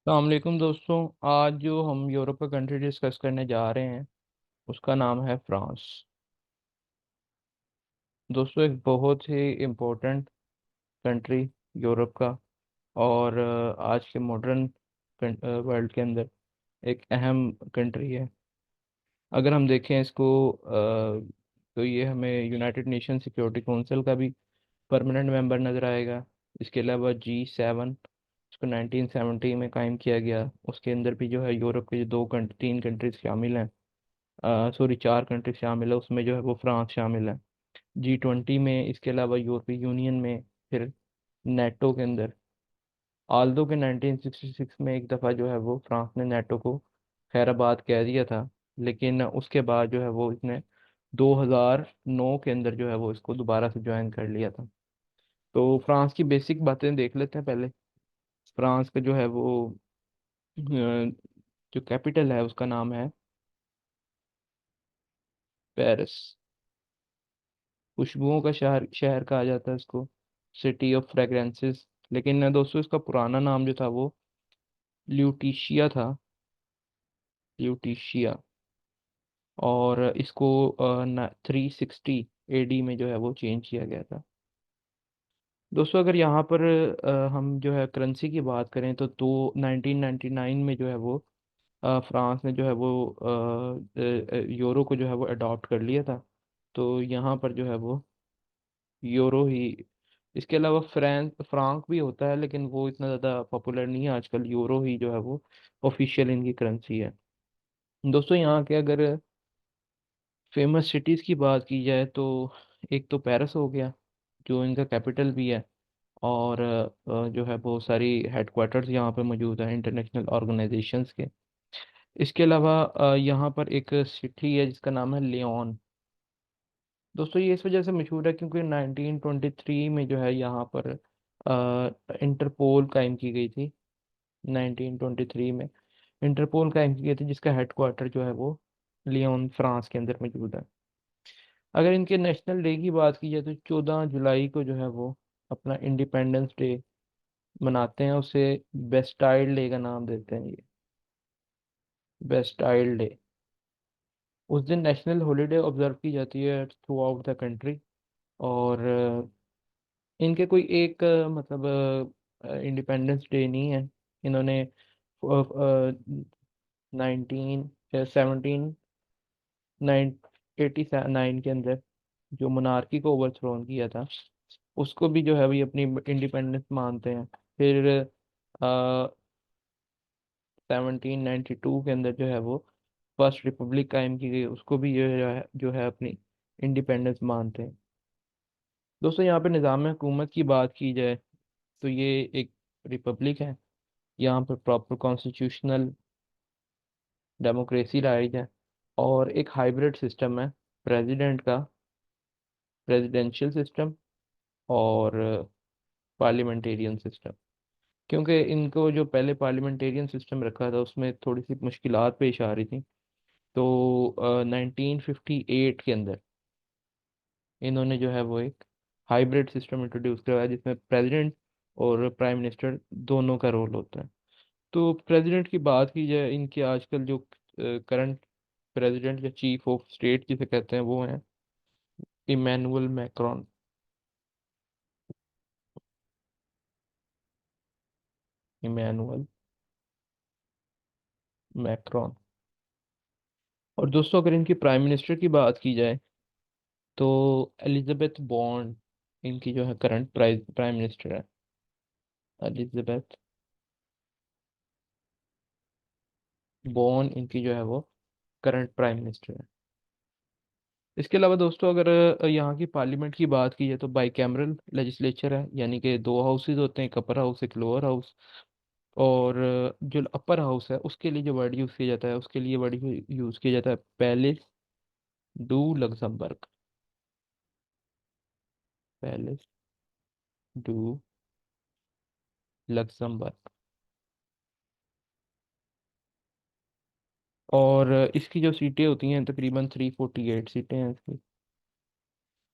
अलैक्म दोस्तों। आज जो हम यूरोप का कंट्री डिस्कस करने जा रहे हैं उसका नाम है फ्रांस। दोस्तों, एक बहुत ही इम्पोर्टेंट कंट्री यूरोप का और आज के मॉडर्न वर्ल्ड के अंदर एक अहम कंट्री है। अगर हम देखें इसको तो ये हमें यूनाइटेड नेशन सिक्योरिटी काउंसिल का भी परमानेंट मेंबर नज़र आएगा। इसके अलावा G7 इसको 1970 में कायम किया गया, उसके अंदर भी जो है यूरोप के जो तीन कंट्रीज शामिल हैं। सॉरी, चार कंट्री शामिल है, उसमें जो है वो फ्रांस शामिल है। G20 में, इसके अलावा यूरोपीय यूनियन में, फिर नेटो के अंदर। आल्दो के 1966 में एक दफ़ा जो है वो फ्रांस ने नेटो को खैराबाद कह दिया था, लेकिन उसके बाद जो है वो इसने 2009 के अंदर जो है वो इसको दोबारा से ज्वाइन कर लिया था। तो फ्रांस की बेसिक बातें देख लेते हैं पहले। फ्रांस का जो है वो जो कैपिटल है उसका नाम है पेरिस। खुशबुओं का शहर शहर कहा जाता है इसको, सिटी ऑफ फ्रेग्रेंसेस। लेकिन दोस्तों, इसका पुराना नाम जो था वो ल्यूटिशिया था। ल्यूटिशिया। और इसको 360 AD में जो है वो चेंज किया गया था। दोस्तों, अगर यहाँ पर हम जो है करेंसी की बात करें तो 1999 में जो है वो फ्रांस ने जो है वो यूरो को जो है वो अडॉप्ट कर लिया था। तो यहाँ पर जो है वो यूरो ही। इसके अलावा फ्रांक भी होता है, लेकिन वो इतना ज़्यादा पॉपुलर नहीं है आजकल। यूरो ही जो है वो ऑफिशियल इनकी करेंसी है। दोस्तों, यहाँ के अगर फेमस सिटीज़ की बात की जाए तो एक तो पेरिस हो गया, जो इनका कैपिटल भी है। और जो है बहुत सारी हेडक्वार्टर्स यहाँ पे मौजूद है इंटरनेशनल ऑर्गेनाइजेशंस के। इसके अलावा यहाँ पर एक सिटी है जिसका नाम है लियोन। दोस्तों, ये इस वजह से मशहूर है क्योंकि 1923 में जो है यहाँ पर इंटरपोल कायम की गई थी। 1923 में इंटरपोल कायम की गई थी, जिसका हेडक्वार्टर जो है वो लियोन फ्रांस के अंदर मौजूद है। अगर इनके नेशनल डे की बात की जाए तो 14 जुलाई को जो है वो अपना इंडिपेंडेंस डे मनाते हैं। उसे बेस्टाइल डे का नाम देते हैं ये, बेस्टाइल डे। उस दिन नेशनल हॉलिडे ऑब्जर्व की जाती है थ्रू आउट द कंट्री। और इनके कोई एक इंडिपेंडेंस डे नहीं है। इन्होंने 1989 के अंदर जो मोनार्की को ओवरथ्रोन किया था, उसको भी जो है वही अपनी इंडिपेंडेंस मानते हैं। फिर 1792 के अंदर जो है वो फर्स्ट रिपब्लिक कायम की गई, उसको भी जो है अपनी इंडिपेंडेंस मानते हैं। दोस्तों, यहाँ पे निज़ाम हुकूमत की बात की जाए तो ये एक रिपब्लिक है। यहाँ पर प्रॉपर कॉन्स्टिट्यूशनल डेमोक्रेसी राइज है। और एक हाइब्रिड सिस्टम है प्रेसिडेंट का, प्रेसिडेंशियल सिस्टम और पार्लियामेंटेरियन सिस्टम। क्योंकि इनको जो पहले पार्लियामेंटेरियन सिस्टम रखा था उसमें थोड़ी सी मुश्किलात पेश आ रही थी। तो 1958 के अंदर इन्होंने जो है वो एक हाइब्रिड सिस्टम इंट्रोड्यूस करवाया, जिसमें प्रेसिडेंट और प्राइम मिनिस्टर दोनों का रोल होता है। तो प्रेसिडेंट की बात की जाए, इनके आजकल जो करंट प्रेसिडेंट या चीफ ऑफ स्टेट जिसे कहते हैं वो हैं इमैनुअल मैक्रॉन। Emmanuel Macron. और दोस्तों, अगर इनकी प्राइम मिनिस्टर की बात की जाए तो एलिजाबेथ बॉन्ड इनकी जो है करंट प्राइम मिनिस्टर है। एलिजाबेथ बॉन्ड इनकी जो है वो करंट प्राइम मिनिस्टर है। इसके अलावा दोस्तों, अगर यहाँ की पार्लियामेंट की बात की जाए तो बाई कैमरल लेजिस्लेचर है, यानी कि दो हाउसेज होते हैं, एक अपर हाउस एक लोअर हाउस। और जो अपर हाउस है उसके लिए जो वर्ड यूज़ किया जाता है, उसके लिए वर्ड यूज़ किया जाता है palace do Luxembourg. Palace do Luxembourg. और इसकी जो सीटें होती हैं तकरीबन 348 सीटें हैं इसकी।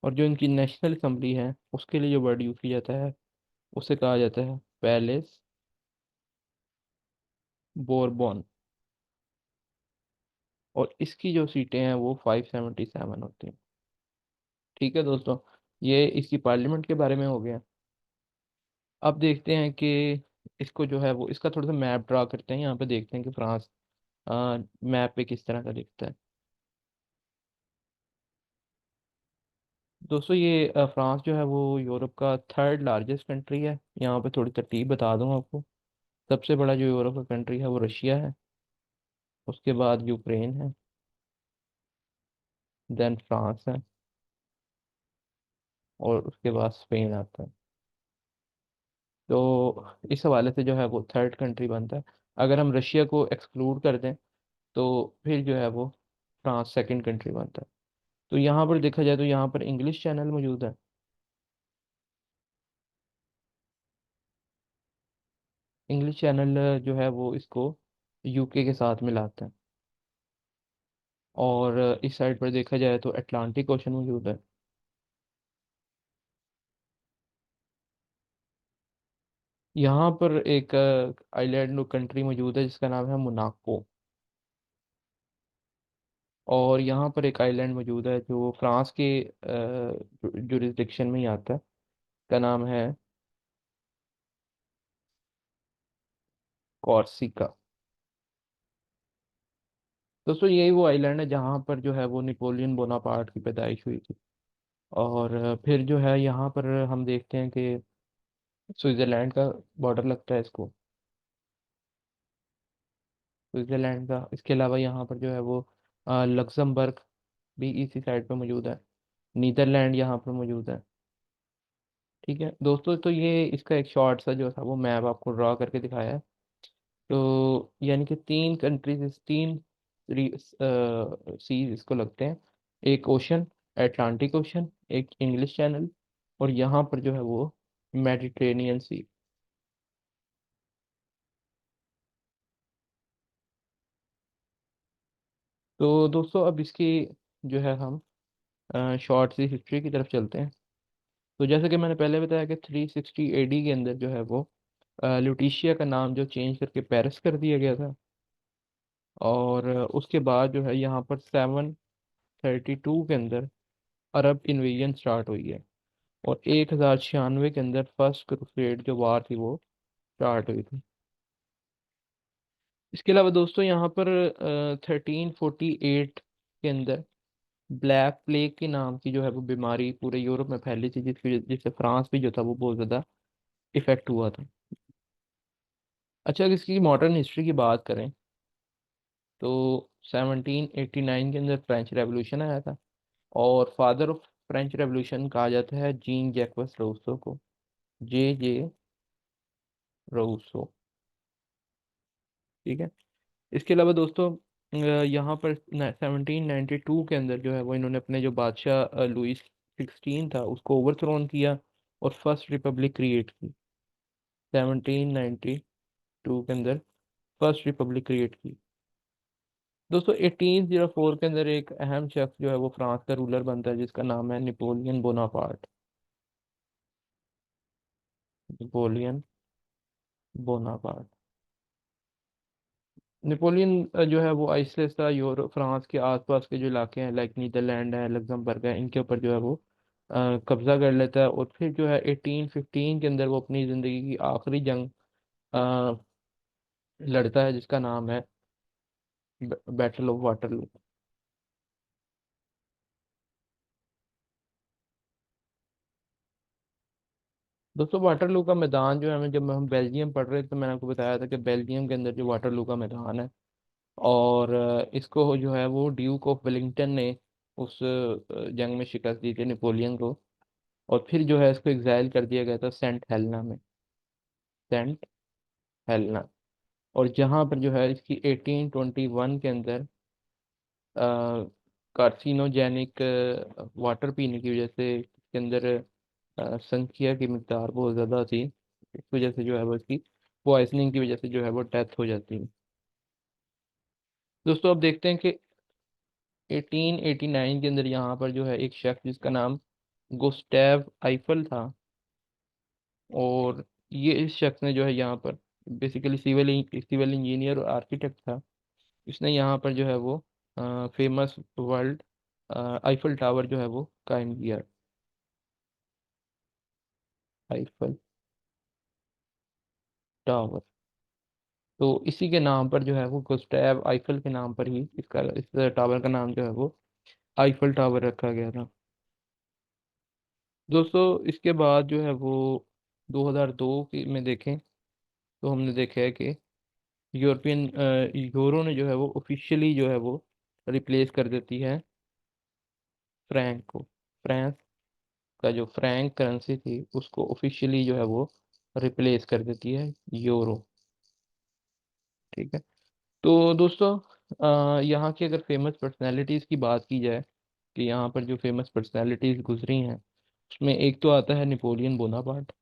और जो इनकी नेशनल असम्बली है उसके लिए जो वर्ड यूज़ किया जाता है उसे कहा जाता है पैलेस बोरबॉन। और इसकी जो सीटें हैं वो 577 होती हैं। ठीक है दोस्तों, ये इसकी पार्लियामेंट के बारे में हो गया। अब देखते हैं कि इसको जो है वो इसका थोड़ा सा मैप ड्रा करते हैं, यहाँ पे देखते हैं कि फ्रांस मैप पे किस तरह का दिखता है। दोस्तों ये फ्रांस जो है वो यूरोप का थर्ड लार्जेस्ट कंट्री है। यहाँ पे थोड़ी तरतीब बता दूँ आपको। सबसे बड़ा जो यूरोप का कंट्री है वो रशिया है, उसके बाद यूक्रेन है, देन फ्रांस है, और उसके बाद स्पेन आता है। तो इस हवाले से जो है वो थर्ड कंट्री बनता है। अगर हम रशिया को एक्सक्लूड कर दें तो फिर जो है वो फ्रांस सेकंड कंट्री बनता है। तो यहाँ पर देखा जाए तो यहाँ पर इंग्लिश चैनल मौजूद है। इंग्लिश चैनल जो है वो इसको यूके के साथ मिलाता है। और इस साइड पर देखा जाए तो अटलांटिक ओशन मौजूद है। यहाँ पर एक आइलैंड कंट्री मौजूद है जिसका नाम है मोनाको। और यहाँ पर एक आइलैंड मौजूद है जो फ्रांस के जुरिस्डिक्शन में ही आता है, का नाम है कॉर्सिका। दोस्तों यही वो आइलैंड है जहाँ पर जो है वो नेपोलियन बोनापार्ट की पैदाइश हुई थी। और फिर जो है यहाँ पर हम देखते हैं कि स्विट्जरलैंड का बॉर्डर लगता है इसको, स्विट्जरलैंड का। इसके अलावा यहाँ पर जो है वो लक्जमबर्ग भी इसी साइड पे मौजूद है, नीदरलैंड यहाँ पर मौजूद है। ठीक है दोस्तों, तो ये इसका एक शॉर्ट सा जो था वो मैप आपको ड्रा करके दिखाया है। तो यानी कि तीन कंट्रीज, तीन सीज इसको लगते हैं। एक ओशन, अटलांटिक ओशन, एक इंग्लिश चैनल, और यहाँ पर जो है वो मेडिटेरेनियन सी। तो दोस्तों अब इसकी जो है हम शॉर्ट सी हिस्ट्री की तरफ चलते हैं। तो जैसे कि मैंने पहले बताया कि 360 एडी के अंदर जो है वो लुटीशिया का नाम जो चेंज करके पेरिस कर दिया गया था। और उसके बाद जो है यहाँ पर 732 के अंदर अरब इन्वेजन स्टार्ट हुई है। और 1096 के अंदर फर्स्ट क्रूसेड जो वार थी वो स्टार्ट हुई थी। इसके अलावा दोस्तों यहाँ पर 1348 के अंदर ब्लैक प्लेग के नाम की जो है वो बीमारी पूरे यूरोप में फैली थी, जिससे फ्रांस भी जो था वो बहुत ज़्यादा इफेक्ट हुआ था। अच्छा, अगर इसकी मॉडर्न हिस्ट्री की बात करें तो 1789 के अंदर फ्रेंच रेवोल्यूशन आया था। और फादर ऑफ फ्रेंच रेवोल्यूशन कहा जाता है जीन जैक्वस रूसो को, जे जे रूसो। ठीक है। इसके अलावा दोस्तों यहाँ पर 1792 के अंदर जो है वो इन्होंने अपने जो बादशाह लुइस 16 था उसको ओवरथ्रोन किया और फर्स्ट रिपब्लिक क्रिएट की। 1792 के अंदर फर्स्ट रिपब्लिक क्रिएट की। दोस्तों 1804 के अंदर एक अहम शख्स जो है वो फ्रांस का रूलर बनता है जिसका नाम है Napoleon Bonaparte. Napoleon Bonaparte. Napoleon जो है वो आहिस्ता आहिस्ता यूरोप फ्रांस के आसपास के जो इलाके हैं लाइक नीदरलैंड है, लग्जमबर्ग है, इनके ऊपर जो है वो कब्जा कर लेता है। और फिर जो है 1815 के अंदर वो अपनी ज़िंदगी की आखिरी जंग अ, लड़ता है जिसका नाम है बैटल ऑफ वाटरलू। दोस्तों वाटरलू का मैदान जो है, हमें जब हम बेल्जियम पढ़ रहे थे तो मैंने आपको बताया था कि बेल्जियम के अंदर जो वाटरलू का मैदान है। और इसको जो है वो ड्यूक ऑफ वेलिंगटन ने उस जंग में शिकस्त दी थी नेपोलियन को। और फिर जो है इसको एग्जाइल कर दिया गया था सेंट हेलेना में, सेंट हेलेना। और जहाँ पर जो है इसकी 1821 के अंदर कार्सिनोजेनिक वाटर पीने की वजह से इसके अंदर संख्या की मिकदार बहुत ज़्यादा थी। इस वजह से जो है वो इसकी पॉइजनिंग की वजह से जो है वो डेथ हो जाती है। दोस्तों अब देखते हैं कि 1889 के अंदर यहाँ पर जो है एक शेफ जिसका नाम गुस्टैव आइफल था। और ये इस शख्स ने जो है यहाँ पर बेसिकली सिविल इंजीनियर और आर्किटेक्ट था। इसने यहाँ पर जो है वो फेमस वर्ल्ड आईफल टावर जो है वो कायम किया। आईफल टावर, तो इसी के नाम पर जो है वो गुस्टैव आईफल के नाम पर ही इसका, इस टावर का नाम जो है वो आईफल टावर रखा गया था। दोस्तों इसके बाद जो है वो 2002 में देखें तो हमने देखा है कि यूरोपियन यूरो ने जो है वो ऑफिशियली जो है वो रिप्लेस कर देती है फ्रैंक को। फ्रांस का जो फ्रैंक करेंसी थी उसको ऑफिशियली जो है वो रिप्लेस कर देती है यूरो। ठीक है। तो दोस्तों यहाँ की अगर फेमस पर्सनालिटीज़ की बात की जाए कि यहाँ पर जो फेमस पर्सनालिटीज़ गुजरी हैं उसमें एक तो आता है नेपोलियन बोनापार्ट,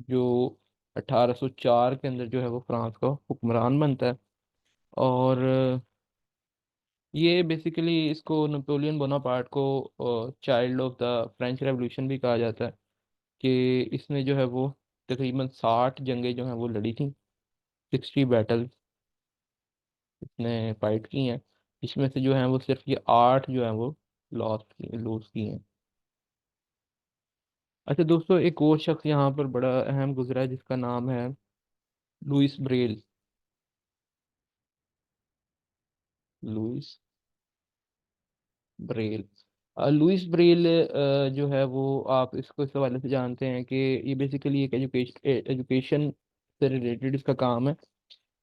जो 1804 के अंदर जो है वो फ्रांस का हुक्मरान बनता है। और ये बेसिकली इसको नेपोलियन बोनापार्ट को child of the French revolution भी कहा जाता है कि इसने जो है वो तकरीबन 60 जंगें जो हैं वो लड़ी थी। 60 बैटल इसने फाइट की हैं। इसमें से जो है वो सिर्फ ये 8 जो है वो लॉस की हैं। अच्छा दोस्तों, एक और शख्स यहाँ पर बड़ा अहम गुजरा है जिसका नाम है Louis Braille. Louis Braille. Louis Braille जो है वो, आप इसको इस हवाले से जानते हैं कि ये बेसिकली एक एजुकेशन से रिलेटेड इसका काम है।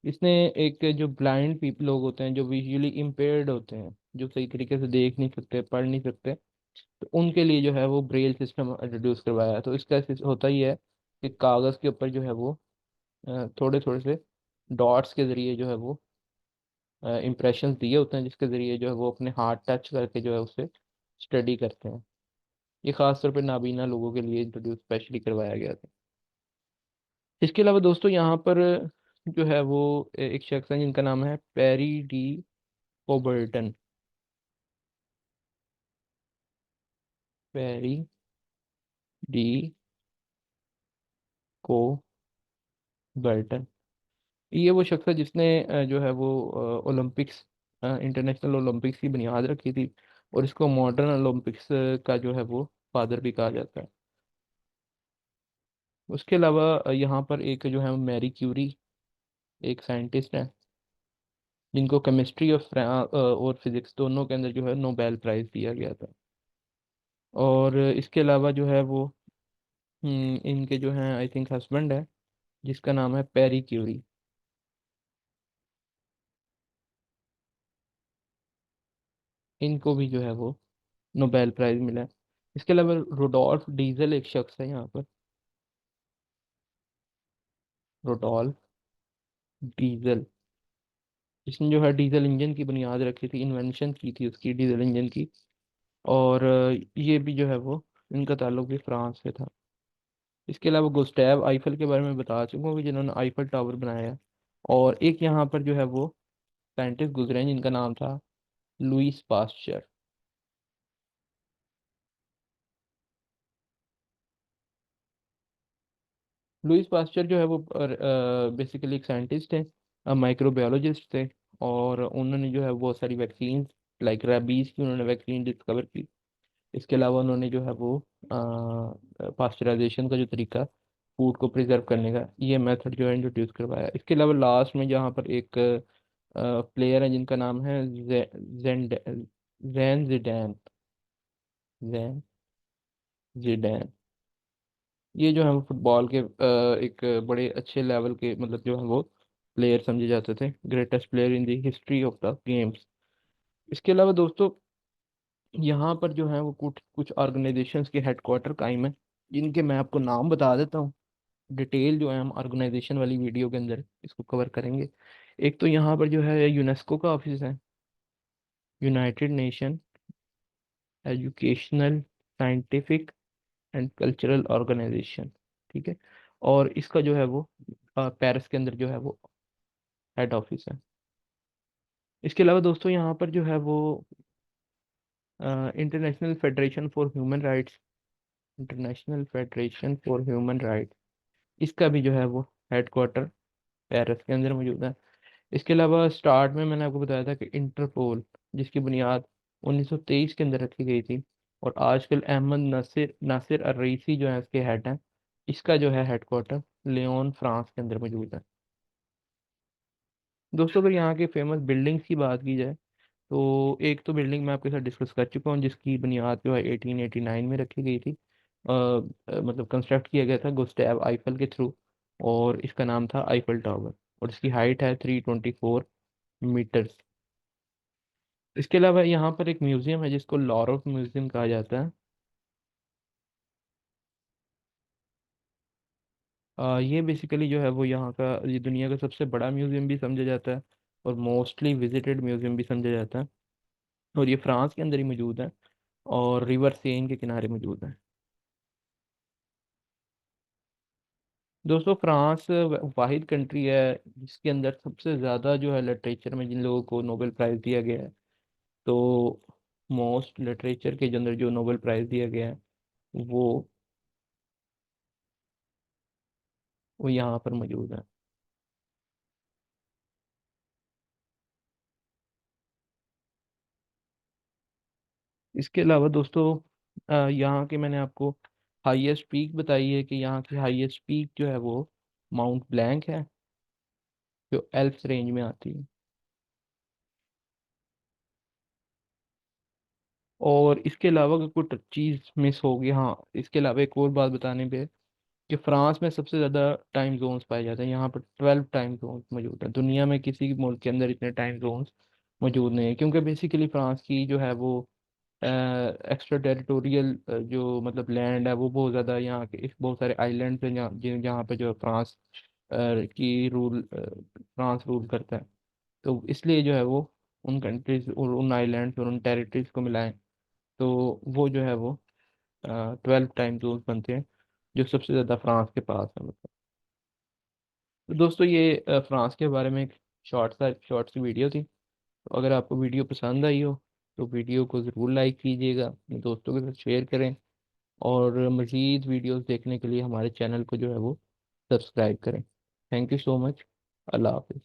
इसने एक जो ब्लाइंड पीपल लोग होते हैं, जो विजुअली इम्पेयर्ड होते हैं, जो सही तरीके से देख नहीं सकते, पढ़ नहीं सकते, तो उनके लिए जो है वो ब्रेल सिस्टम इंट्रोड्यूस करवाया है। तो इसका होता ही है कि कागज़ के ऊपर जो है वो थोड़े थोड़े से डॉट्स के ज़रिए जो है वो इंप्रेशन दिए होते हैं, जिसके ज़रिए जो है वो अपने हाथ टच करके जो है उसे स्टडी करते हैं। ये खास तौर पे नाबीना लोगों के लिए इंट्रोड्यूस स्पेशली करवाया गया था। इसके अलावा दोस्तों यहाँ पर जो है वो एक शख्स है जिनका नाम है Pierre de Coubertin. Pierre de Coubertin. ये वो शख्स है जिसने जो है वो ओलंपिक्स, इंटरनेशनल ओलंपिक्स की बुनियाद रखी थी। और इसको मॉडर्न ओलंपिक्स का जो है वो फादर भी कहा जाता है। उसके अलावा यहाँ पर एक जो है मैरी क्यूरी, एक साइंटिस्ट है जिनको केमिस्ट्री और फिजिक्स दोनों के अंदर जो है नोबेल प्राइज दिया गया था। और इसके अलावा जो है वो इनके जो हैं आई थिंक हस्बैंड है जिसका नाम है पेरी क्यूरी। इनको भी जो है वो नोबेल प्राइज मिला है। इसके अलावा रोडोल्फ डीजल एक शख्स है यहाँ पर। रोडोल्फ डीजल, इसने जो है डीजल इंजन की बुनियाद रखी थी, इन्वेंशन की थी उसकी डीजल इंजन की। और ये भी जो है वो, इनका ताल्लुक भी फ्रांस से था। इसके अलावा गुस्टैव आईफल के बारे में बता चुका हूँ कि जिन्होंने आईफल टावर बनाया है। और एक यहाँ पर जो है वो साइंटिस्ट गुजरे हैं जिनका नाम था लुईस पास्चर। लुईस पास्चर जो है वो बेसिकली एक साइंटिस्ट है, माइक्रोबायोलॉजिस्ट थे। और उन्होंने जो है बहुत सारी वैक्सीन, लाइक रेबीज की उन्होंने वैक्सीन डिस्कवर की। इसके अलावा उन्होंने जो है वो पास्चराइजेशन का जो तरीका, फूड को प्रिजर्व करने का, ये मेथड जो है इंट्रोड्यूस करवाया। इसके अलावा लास्ट में जहाँ पर एक प्लेयर है जिनका नाम है जैन जिडैन। जैन जिडैन। ये जो है वो फुटबॉल के एक बड़े अच्छे लेवल के, मतलब जो है वो प्लेयर समझे जाते थे, greatest player in the history of the games. इसके अलावा दोस्तों यहाँ पर जो है वो कुछ कुछ ऑर्गेनाइजेशंस के हेडक्वार्टर कायम है, जिनके मैं आपको नाम बता देता हूँ। डिटेल जो है हम ऑर्गेनाइजेशन वाली वीडियो के अंदर इसको कवर करेंगे। एक तो यहाँ पर जो है यूनेस्को का ऑफिस है, united nation educational, scientific and cultural organisation. ठीक है। और इसका जो है वो पेरिस के अंदर जो है वो हेड ऑफिस है। इसके अलावा दोस्तों यहाँ पर जो है वो international federation for human rights international federation for human right, इसका भी जो है वो हेडक्वार्टर पेरिस के अंदर मौजूद है। इसके अलावा स्टार्ट में मैंने आपको बताया था कि इंटरपोल, जिसकी बुनियाद 1923 के अंदर रखी गई थी, और आजकल अहमद नासिर नासिर अर रईसी जो है इसके हेड हैं। इसका जो है हेडक्वार्टर लियोन फ्रांस के अंदर मौजूद है। दोस्तों अगर यहाँ के फेमस बिल्डिंग्स की बात की जाए, तो एक तो बिल्डिंग मैं आपके साथ डिस्कस कर चुका हूँ, जिसकी बुनियाद जो है 1889 में रखी गई थी। मतलब कंस्ट्रक्ट किया गया था गुस्टैव आइफल के थ्रू, और इसका नाम था आईफल टावर, और इसकी हाइट है 324 मीटर्स। इसके अलावा यहाँ पर एक म्यूजियम है जिसको लॉरोफ म्यूजियम कहा जाता है। ये बेसिकली जो है वो यहाँ का, ये दुनिया का सबसे बड़ा म्यूजियम भी समझा जाता है, और मोस्टली विजिटेड म्यूजियम भी समझा जाता है, और ये फ्रांस के अंदर ही मौजूद है, और रिवर सेन के किनारे मौजूद है। दोस्तों फ्रांस वाहिद कंट्री है जिसके अंदर सबसे ज़्यादा जो है लिटरेचर में जिन लोगों को नोबेल प्राइज़ दिया गया है। तो मोस्ट लिटरेचर के अंदर जो नोबेल प्राइज़ दिया गया है वो वो यहाँ पर मौजूद है। इसके अलावा दोस्तों यहाँ के मैंने आपको हाईएस्ट पीक बताई है कि यहाँ की हाईएस्ट पीक जो है वो माउंट ब्लैंक है, जो एल्प्स रेंज में आती है। और इसके अलावा अगर कोई चीज़ मिस होगी, हाँ इसके अलावा एक और बात बताने पे, कि फ्रांस में सबसे ज़्यादा टाइम जोन्स पाए जाते हैं। यहाँ पर 12 टाइम जोन्स मौजूद हैं। दुनिया में किसी भी मुल्क के अंदर इतने टाइम जोन्स मौजूद नहीं है, क्योंकि बेसिकली फ्रांस की जो है वो एक्स्ट्रा टेरिटोरियल जो मतलब लैंड है वो बहुत ज़्यादा, यहाँ के बहुत सारे आइलैंड्स हैं जहाँ पे जो है फ्रांस फ्रांस रूल करता है। तो इसलिए जो है वो उन कंट्रीज और उन आइलैंड्स और उन टेरिटरीज को मिलाएं, तो वो जो है वो 12 टाइम जोन्स बनते हैं, जो सबसे ज़्यादा फ्रांस के पास है मतलब। तो दोस्तों ये फ्रांस के बारे में एक शॉर्ट सी वीडियो थी। तो अगर आपको वीडियो पसंद आई हो तो वीडियो को ज़रूर लाइक कीजिएगा, अपने दोस्तों के साथ शेयर करें, और मज़ीद वीडियोस देखने के लिए हमारे चैनल को जो है वो सब्सक्राइब करें। Thank you so much. अल्लाह हाफिज़।